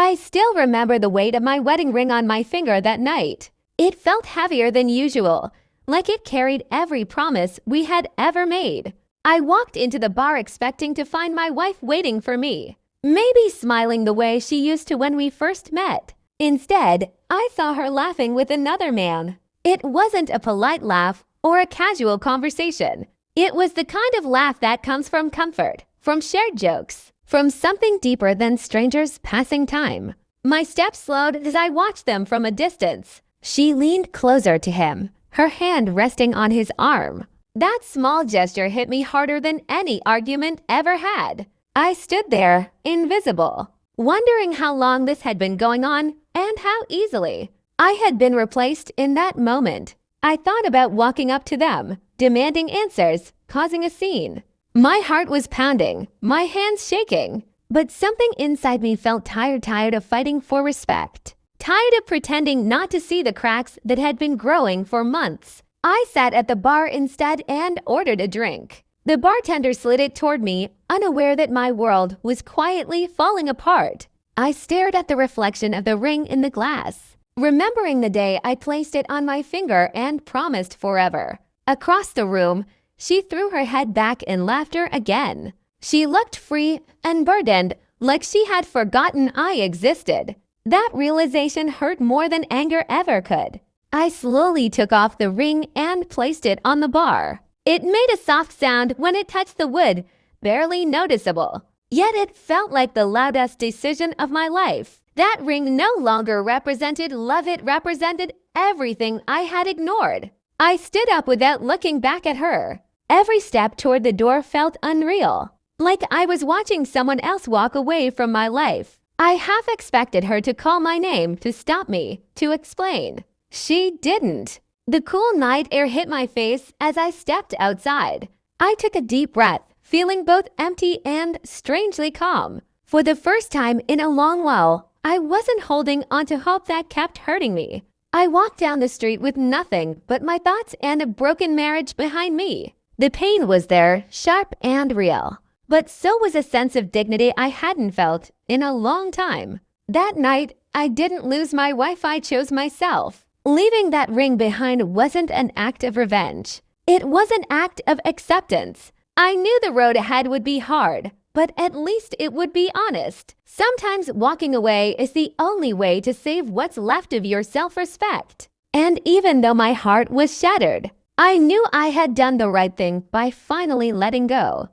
I still remember the weight of my wedding ring on my finger that night. It felt heavier than usual, like it carried every promise we had ever made. I walked into the bar expecting to find my wife waiting for me, maybe smiling the way she used to when we first met. Instead, I saw her laughing with another man. It wasn't a polite laugh or a casual conversation. It was the kind of laugh that comes from comfort, from shared jokes, from something deeper than strangers passing time. My steps slowed as I watched them from a distance. She leaned closer to him, her hand resting on his arm. That small gesture hit me harder than any argument ever had. I stood there, invisible, wondering how long this had been going on and how easily I had been replaced in that moment. I thought about walking up to them, demanding answers, causing a scene. My heart was pounding, my hands shaking, but something inside me felt tired of fighting for respect. Tired of pretending not to see the cracks that had been growing for months. I sat at the bar instead and ordered a drink. The bartender slid it toward me, unaware that my world was quietly falling apart. I stared at the reflection of the ring in the glass, remembering the day I placed it on my finger and promised forever. Across the room, she threw her head back in laughter again. She looked free and burdened, like she had forgotten I existed. That realization hurt more than anger ever could. I slowly took off the ring and placed it on the bar. It made a soft sound when it touched the wood, barely noticeable. Yet it felt like the loudest decision of my life. That ring no longer represented love, it represented everything I had ignored. I stood up without looking back at her. Every step toward the door felt unreal, like I was watching someone else walk away from my life. I half expected her to call my name, to stop me, to explain. She didn't. The cool night air hit my face as I stepped outside. I took a deep breath, feeling both empty and strangely calm. For the first time in a long while, I wasn't holding onto hope that kept hurting me. I walked down the street with nothing but my thoughts and a broken marriage behind me. The pain was there, sharp and real. But so was a sense of dignity I hadn't felt in a long time. That night, I didn't lose my wife, I chose myself. Leaving that ring behind wasn't an act of revenge. It was an act of acceptance. I knew the road ahead would be hard, but at least it would be honest. Sometimes walking away is the only way to save what's left of your self-respect. And even though my heart was shattered, I knew I had done the right thing by finally letting go.